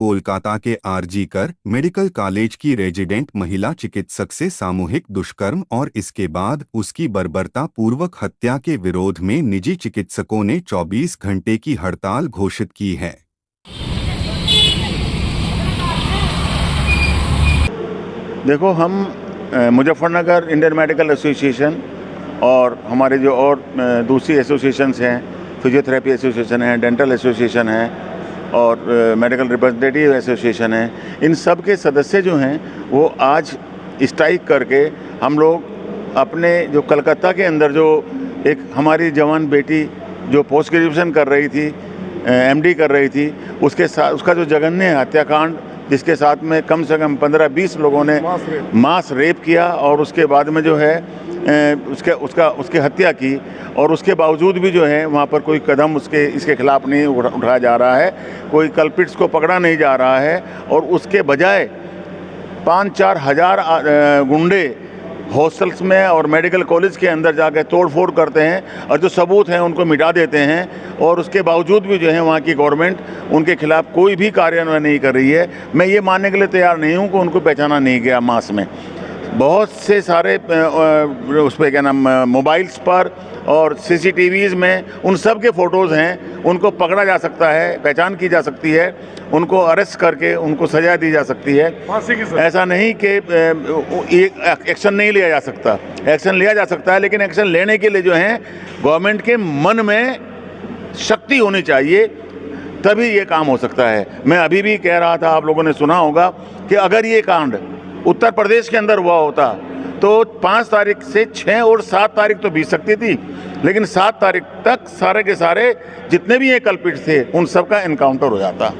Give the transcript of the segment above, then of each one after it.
कोलकाता के आरजी-कर medical college की resident महिला चिकित्सक से सामूहिक दुष्कर्म और इसके बाद उसकी बर्बरतापूर्वक हत्या के विरोध में निजी चिकित्सकों ने 24 घंटे की हड़ताल घोषित की है। देखो, हम मुजफ्फरनगर इंडियन मेडिकल एसोसिएशन और हमारे जो और दूसरी एसोसिएशंस हैं, फिजियोथेरेपी एसोसिएशन है, डेंटल एसोसिएशन है और मेडिकल रिप्रेजेंटेटिव एसोसिएशन है, इन सब के सदस्य जो हैं वो आज स्ट्राइक करके हम लोग अपने जो कलकत्ता के अंदर जो एक हमारी जवान बेटी जो पोस्ट ग्रेजुएशन कर रही थी, एमडी कर रही थी, उसके साथ उसका जो जघन्य हत्याकांड जिसके साथ में कम से कम 15-20 लोगों ने मास रेप किया और उसके बाद में जो है उसके हत्या की, और उसके बावजूद भी जो है वहाँ पर कोई कदम इसके खिलाफ नहीं उठाया जा रहा है, कोई कल्पिट्स को पकड़ा नहीं जा रहा है, और उसके बजाय 5-4 हज़ार गुंडे हॉस्टल्स में और मेडिकल कॉलेज के अंदर जाकर तोड़फोड़ करते हैं और जो सबूत हैं उनको मिटा देते हैं, और उसके बावजूद भी जो है वहाँ की गवर्नमेंट उनके खिलाफ कोई भी कार्रवाई नहीं कर रही है। मैं ये मानने के लिए तैयार नहीं हूँ कि उनको पहचाना नहीं गया। मास में बहुत से सारे उस पर क्या नाम मोबाइल्स पर और सीसीटीवीज़ में उन सब के फ़ोटोज़ हैं, उनको पकड़ा जा सकता है, पहचान की जा सकती है, उनको अरेस्ट करके उनको सजा दी जा सकती है। ऐसा नहीं कि एक्शन नहीं लिया जा सकता, एक्शन लिया जा सकता है, लेकिन एक्शन लेने के लिए जो है गवर्नमेंट के मन में शक्ति होनी चाहिए, तभी ये काम हो सकता है। मैं अभी भी कह रहा था, आप लोगों ने सुना होगा कि अगर ये कांड उत्तर प्रदेश के अंदर हुआ होता तो 5 तारीख से 6 और 7 तारीख तो बीत सकती थी, लेकिन 7 तारीख तक सारे के सारे जितने भी ये कल्पिट थे उन सब का एनकाउंटर हो जाता।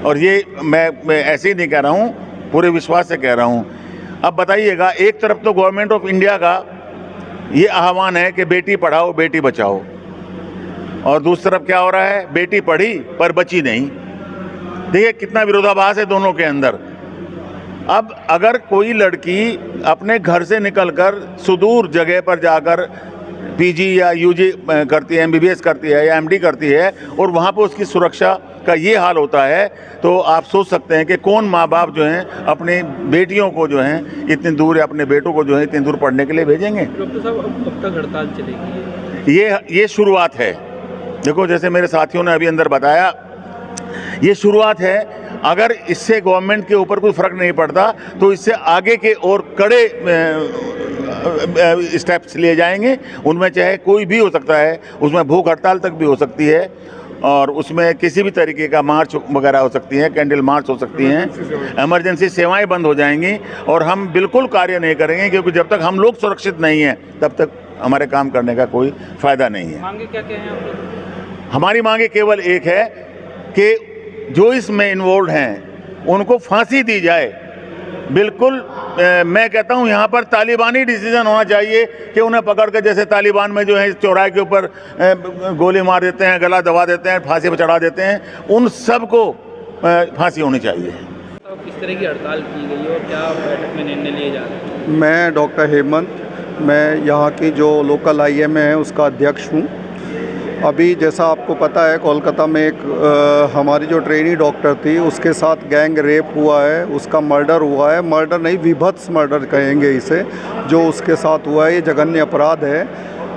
और ये मैं ऐसे ही नहीं कह रहा हूँ, पूरे विश्वास से कह रहा हूँ। अब बताइएगा, एक तरफ तो गवर्नमेंट ऑफ इंडिया का ये आह्वान है कि बेटी पढ़ाओ बेटी बचाओ, और दूसरी तरफ क्या हो रहा है, बेटी पढ़ी पर बची नहीं। देखिए कितना विरोधाभास है दोनों के अंदर। अब अगर कोई लड़की अपने घर से निकलकर सुदूर जगह पर जाकर पीजी या यूजी करती है, एमबीबीएस करती है या एमडी करती है, और वहाँ पर उसकी सुरक्षा का ये हाल होता है, तो आप सोच सकते हैं कि कौन माँ बाप जो हैं अपनी बेटियों को जो हैं इतनी दूर या अपने बेटों को जो है इतनी दूर पढ़ने के लिए भेजेंगे। डॉक्टर साहब, कब तक हड़ताल चलेगी? ये शुरुआत है। देखो, जैसे मेरे साथियों ने अभी अंदर बताया, ये शुरुआत है। अगर इससे गवर्नमेंट के ऊपर कोई फर्क नहीं पड़ता तो इससे आगे के और कड़े स्टेप्स लिए जाएंगे। उनमें चाहे कोई भी हो सकता है, उसमें भूख हड़ताल तक भी हो सकती है, और उसमें किसी भी तरीके का मार्च वगैरह हो सकती है, कैंडल मार्च हो सकती हैं, इमरजेंसी सेवाएं बंद हो जाएंगी, और हम बिल्कुल कार्य नहीं करेंगे, क्योंकि जब तक हम लोग सुरक्षित नहीं हैं तब तक हमारे काम करने का कोई फ़ायदा नहीं है। मांगे क्या क्या हैं आप लोग? हमारी मांगे केवल एक है कि जो इसमें इन्वॉल्व हैं उनको फांसी दी जाए। बिल्कुल मैं कहता हूँ यहाँ पर तालिबानी डिसीजन होना चाहिए कि उन्हें पकड़ कर, जैसे तालिबान में जो है चौराहे के ऊपर गोली मार देते हैं, गला दबा देते हैं, फांसी पर चढ़ा देते हैं, उन सब को फांसी होनी चाहिए। तो किस तरह की हड़ताल की गई है और क्या बैठक में निर्णय लिए जा रहे हैं? मैं डॉक्टर हेमंत, मैं यहाँ की जो लोकल आईएमए है उसका अध्यक्ष हूँ। अभी जैसा आपको पता है, कोलकाता में एक हमारी जो ट्रेनी डॉक्टर थी उसके साथ गैंग रेप हुआ है, उसका मर्डर हुआ है। मर्डर नहीं, विभत्स मर्डर कहेंगे इसे, जो उसके साथ हुआ है, ये जघन्य अपराध है।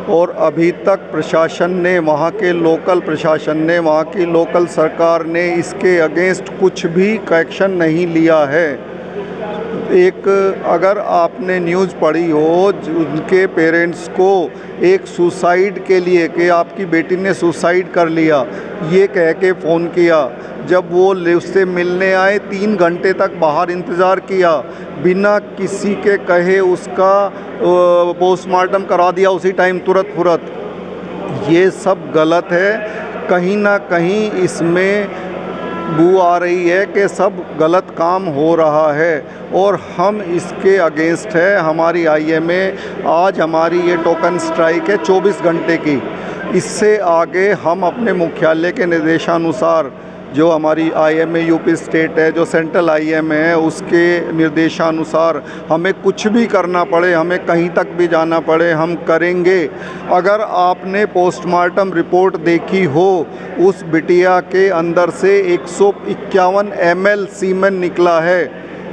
और अभी तक प्रशासन ने, वहाँ के लोकल प्रशासन ने, वहाँ की लोकल सरकार ने इसके अगेंस्ट कुछ भी एक्शन नहीं लिया है। एक अगर आपने न्यूज़ पढ़ी हो, उनके पेरेंट्स को एक सुसाइड के लिए कि आपकी बेटी ने सुसाइड कर लिया ये कह के फ़ोन किया, जब वो उससे मिलने आए 3 घंटे तक बाहर इंतज़ार किया, बिना किसी के कहे उसका पोस्टमार्टम करा दिया उसी टाइम तुरंत। ये सब गलत है। कहीं ना कहीं इसमें बू आ रही है कि सब गलत काम हो रहा है, और हम इसके अगेंस्ट है। हमारी आईएमए आज हमारी ये टोकन स्ट्राइक है 24 घंटे की। इससे आगे हम अपने मुख्यालय के निर्देशानुसार जो हमारी IMA यूपी स्टेट है, जो सेंट्रल IMA है, उसके निर्देशानुसार हमें कुछ भी करना पड़े, हमें कहीं तक भी जाना पड़े, हम करेंगे। अगर आपने पोस्टमार्टम रिपोर्ट देखी हो, उस बिटिया के अंदर से 151 ml सीमेन निकला है।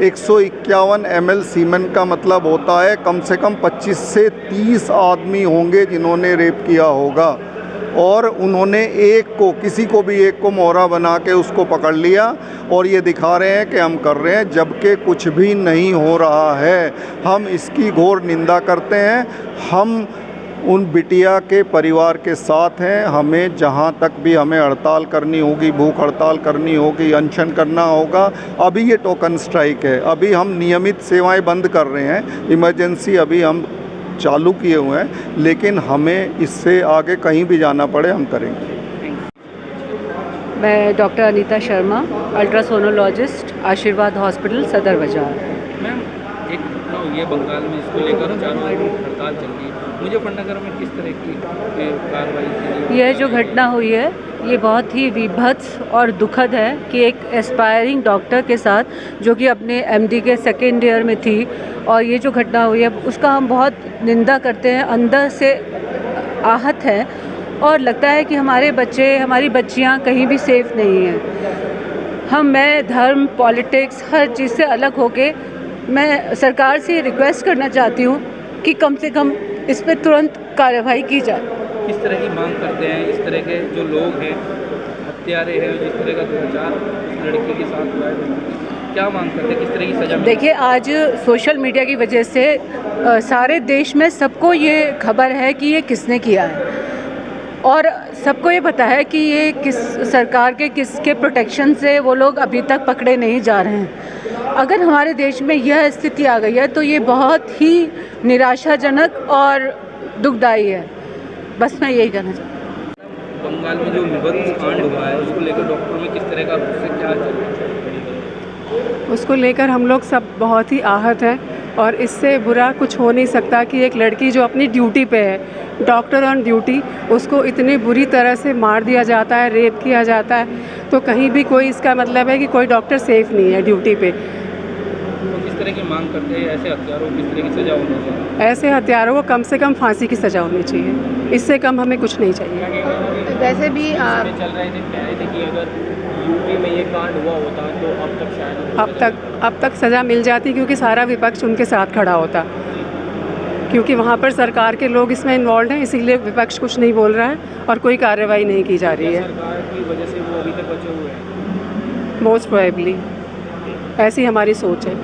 151 ml सीमेन का मतलब होता है कम से कम 25 से 30 आदमी होंगे जिन्होंने रेप किया होगा, और उन्होंने एक को, किसी को भी एक को मोहरा बना के उसको पकड़ लिया और ये दिखा रहे हैं कि हम कर रहे हैं, जबकि कुछ भी नहीं हो रहा है। हम इसकी घोर निंदा करते हैं। हम उन बिटिया के परिवार के साथ हैं। हमें जहां तक भी हमें हड़ताल करनी होगी, भूख हड़ताल करनी होगी, अनशन करना होगा। अभी ये टोकन स्ट्राइक है, अभी हम नियमित सेवाएं बंद कर रहे हैं, इमरजेंसी अभी हम चालू किए हुए हैं, लेकिन हमें इससे आगे कहीं भी जाना पड़े हम करेंगे। मैं डॉक्टर अनीता शर्मा, अल्ट्रासोनोलॉजिस्ट, आशीर्वाद हॉस्पिटल, सदर बाजार। मैम, एक घटना हुई है बंगाल में, इसको लेकर चारों ओर हड़ताल चल रही है। मुजफ्फरनगर में किस तरह की कार्रवाई की गई? यह जो घटना हुई है ये बहुत ही विभत्स और दुखद है कि एक एस्पायरिंग डॉक्टर के साथ, जो कि अपने MD के सेकेंड ईयर में थी, और ये जो घटना हुई है उसका हम बहुत निंदा करते हैं, अंदर से आहत हैं, और लगता है कि हमारे बच्चे, हमारी बच्चियां कहीं भी सेफ़ नहीं हैं। मैं धर्म, पॉलिटिक्स, हर चीज़ से अलग होके मैं सरकार से रिक्वेस्ट करना चाहती हूँ कि कम से कम इस पर तुरंत कार्रवाई की जाए। किस तरह की मांग करते हैं इस तरह के जो लोग हैं, हत्यारे हैं, जिस तरह का दुराचार उस लड़की के साथ हुआ है, क्या मांग करते हैं, किस तरह की सजा? देखिए, आज सोशल मीडिया की वजह से सारे देश में सबको ये खबर है कि ये किसने किया है, और सबको ये पता है कि ये किस सरकार के किसके प्रोटेक्शन से वो लोग अभी तक पकड़े नहीं जा रहे हैं। अगर हमारे देश में यह स्थिति आ गई है तो ये बहुत ही निराशाजनक और दुखदाई है। बस मैं यही कहना चाहती हूँ। बंगाल में जो विभत्स कांड हुआ है उसको लेकर डॉक्टरों में किस तरह का उससे क्या चल रहा है? उसको लेकर हम लोग सब बहुत ही आहत हैं, और इससे बुरा कुछ हो नहीं सकता कि एक लड़की जो अपनी ड्यूटी पे है, डॉक्टर ऑन ड्यूटी, उसको इतनी बुरी तरह से मार दिया जाता है, रेप किया जाता है। तो कहीं भी कोई, इसका मतलब है कि कोई डॉक्टर सेफ़ नहीं है ड्यूटी पे। तो किस तरह की मांग करते हैं? ऐसे हत्यारों को किस तरह की सज़ा होनी चाहिए? ऐसे हत्यारों को कम से कम फांसी की सज़ा होनी चाहिए, इससे कम हमें कुछ नहीं चाहिए। वैसे भी चल रहे थे, कह रहे थे कि अगर यूपी में ये कांड हुआ होता तो अब तक शायद अब तक सज़ा मिल जाती, क्योंकि सारा विपक्ष उनके साथ खड़ा होता, क्योंकि वहाँ पर सरकार के लोग इसमें इन्वॉल्व हैं, इसीलिए विपक्ष कुछ नहीं बोल रहा है और कोई कार्रवाई नहीं की जा रही है। सरकार की वजह से वो अभी तक बचे हुए हैं। मोस्ट प्रोबेबली ऐसी हमारी सोच है।